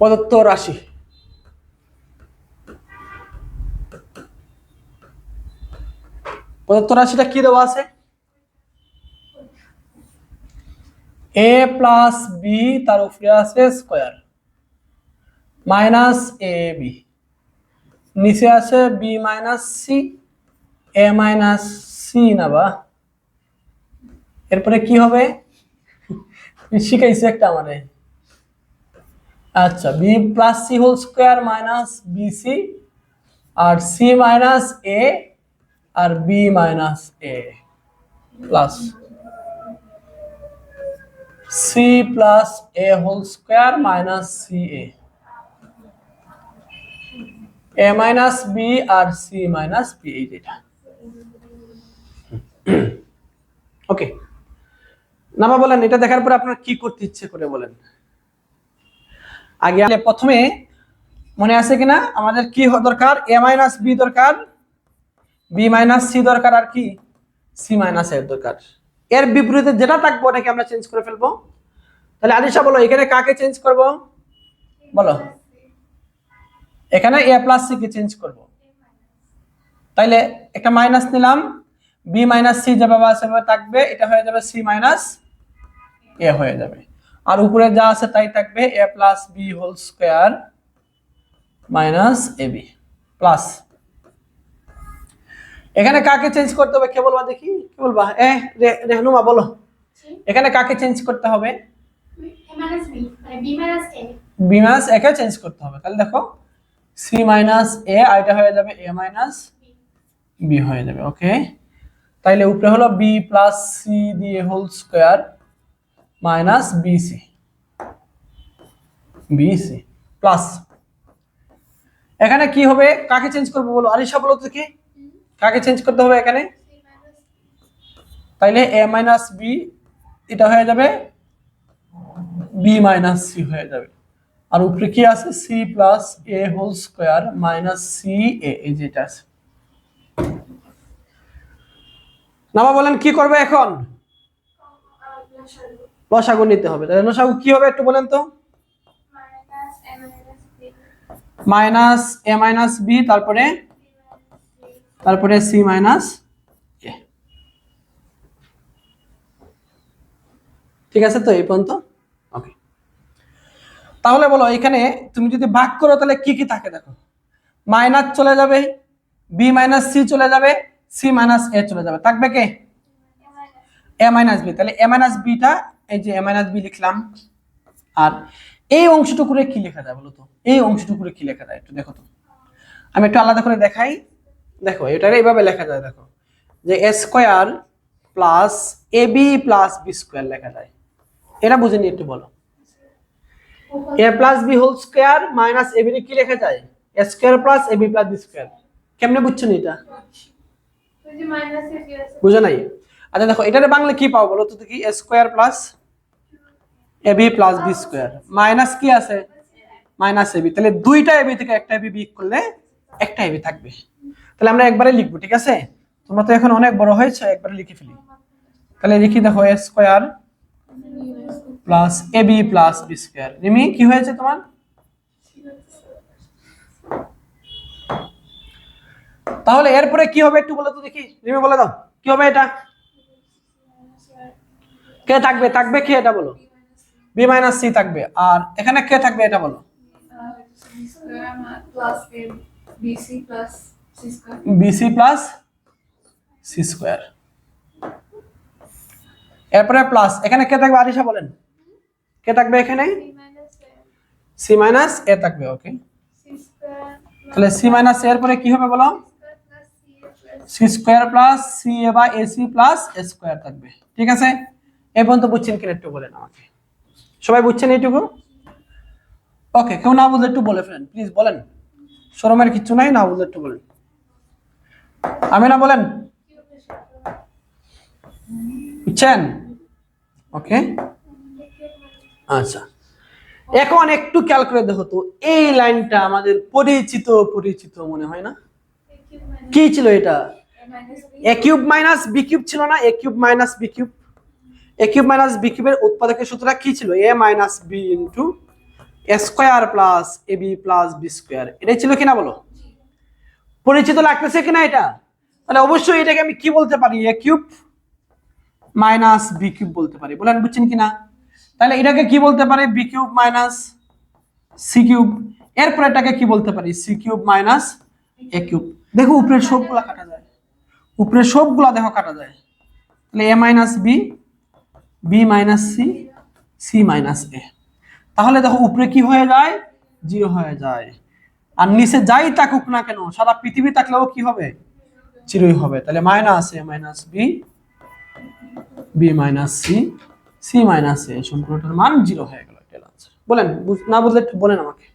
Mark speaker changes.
Speaker 1: প্রদত্ত রাশি। প্রদত্ত রাশিটা কি দেওয়া আছে? a প্লাস বি তার উপরে আছে স্কয়ার মাইনাস এ বি, নিচে আছে B minus C, A minus C না বা এরপরে কি হবে শিখাইছে একটা আমাদের। আচ্ছা, B plus C whole square minus B C আর সি মাইনাস এ আর B minus A plus C plus A whole square minus C A minus B আর সি মাইনাস বি, এই যেটা। ওকে, নামা বলেন এটা দেখার পর আপনার কি করতে ইচ্ছে করে বলেন। আগে প্রথমে মনে আছে কিনা আমাদের কি দরকার? এ মাইনাস বি দরকার, বি মাইনাস সি দরকার, আর কি সি মাইনাস এর দরকার। এর বিপরীতে যেটা থাকবে ওটাকে আমরা চেঞ্জ করে ফেলবো। তাহলে আলিশা বলো এখানে কাকে চেঞ্জ করব? বলো। এখানে এ প্লাস সি কে চেঞ্জ করব। তাইলে একটা মাইনাস নিলাম, বি মাইনাস সি যেভাবে আছে সেভাবে থাকবে, এটা হয়ে যাবে সি মাইনাস এ হয়ে যাবে। আর উপরে যা আছে তাই থাকবে, A plus B whole square minus A B plus. এখানে কাকে চেঞ্জ করতে হবে কে বলবা দেখি? কি বলবা? রেহনুমা বলো এখানে কাকে চেঞ্জ করতে হবে? বি মাইনাস এ কে চেঞ্জ করতে হবে। তাহলে দেখো সি মাইনাস এ আর এটা হয়ে যাবে এ মাইনাস বি হয়ে যাবে। ওকে, তাইলে উপরে হলো বি প্লাস সি দিয়ে whole square minus BC BC plus. এখানে কি হবে? কাকে চেঞ্জ করবো বলো আলিশা, বলো তো কি কাকে চেঞ্জ করতে হবে এখানে? তাইলে এ মাইনাস বি এটা হয়ে যাবে বি মাইনাস সি হয়ে যাবে। আর উপরে কি আছে? C plus A whole square minus C এ, এই যেটা আছে। নামা বলেন কি করবে এখন? লসাগু নিতে হবে। তাহলে লসাগু কি হবে একটু বলেন তো? মাইনাস এ মাইনাস বি তারপরে তারপরে সি মাইনাস এ। ঠিক আছে তো এই পর্যন্ত? ওকে, তাহলে বলো এখানে তুমি যদি ভাগ করো তাহলে কি কি থাকে দেখো। মাইনাস চলে যাবে, বি মাইনাস সি চলে যাবে, সি মাইনাস এ চলে যাবে, থাকবে কে? এ মাইনাস বি। তাহলে এ মাইনাস বিটা এই যে এ মাইনাস বি লিখলাম। আর এই অংশটুকুরে কি লেখা যায় বলো তো? এই অংশটুকুরে কি লেখা যায় একটু দেখো তো। আমি একটু আলাদা করে দেখাই। দেখো এটারে এইভাবে লেখা যায়, দেখো যে A square plus A B plus B square লেখা যায়। এটা বুঝে নিয়ে একটু বলো। A plus B whole square minus A B কি লেখা যায়? A square plus A B plus B square. কেমনে বুঝছো না এটা? বুঝো নাই? আচ্ছা দেখো এটারে বাংলা কি পাও বলো তো দেখি? A square plus A B plus B square minus কি আছে? Minus A B. তাহলে দুইটা এ বি থেকে একটা এ বি বিয়োগ করলে একটা এ বি থাকবে। তাহলে আমরা একবারে লিখবো, ঠিক আছে? তোমরা তো এখন অনেক বড় হয়েছে, একবারে লিখে ফেলি। তাহলে লিখি দেখো A square plus A B plus B square. Rimi কি হয়েছে তোমার? তাহলে এরপরে কি হবে একটু বলো তো দেখি, রিমি বলে দাও কি হবে এটা? কে থাকবে? থাকবে কি এটা বলো? বি মাইনাস সি থাকবে। আর এখানে কে থাকবে এটা বলো? BC plus C square. এরপরে প্লাস এখানে কে থাকবে আরিশা বলেন? কে থাকবে এখানে? সি মাইনাস এ থাকবে। ওকে, তাহলে সি মাইনাস এর পরে কি হবে বলো? C square plus C A by AC plus A square থাকবে। ঠিক আছে, এই পর্যন্ত বুঝছেন কিনা একটু বলেন আমাকে। সবাই বুঝছেন এইটুকু? ওকে, কেউ না বুঝলে একটু বলে ফেলেন প্লিজ, বলেন। শরমের কিছু নাই, না বুঝলে একটু বলেন। আমি না বলেন, বুঝছেন? ওকে, আচ্ছা এখন একটু খেয়াল করে দেখো তো, এই লাইনটা আমাদের পরিচিত পরিচিত মনে হয় না? কি ছিল এটা? এ কিউব মাইনাস বি কিউব ছিল না? এ কিউব মাইনাস বি কিউব। এ কিউব মাইনাস বি কিউবের উৎপাদকের সূত্রটা কি ছিল? এ minus B into a square plus A B plus B square, এটাই ছিল কিনা বলো? পরিচিত লাগতেছে কিনা এটা? তাহলে অবশ্যই এটাকে আমি কি বলতে পারি? এ কিউব মাইনাস বি কিউব বলতে পারি। বলেন বুঝছেন কিনা? তাহলে এটাকে কি বলতে পারি? B cube minus C cube. এরপর এটাকে কি বলতে পারি? C cube minus A cube. দেখো উপরের সবগুলা কাটা যায়, উপরের সবগুলা দেখো কাটা যায়। তাহলে A minus B, B minus C, C minus A. তাহলে দেখো উপরে কি হয়ে যায়? 0 হয়ে যায়। আর নিচে যাই থাকুক না কেন, সারা পৃথিবী থাকলেও কি হবে? 0 হবে। তাহলে minus A minus B, B minus C, C minus A, সম্পূর্ণটার মান 0 হয়ে গেল। বলেন, না বুঝলে একটু বলেন আমাকে।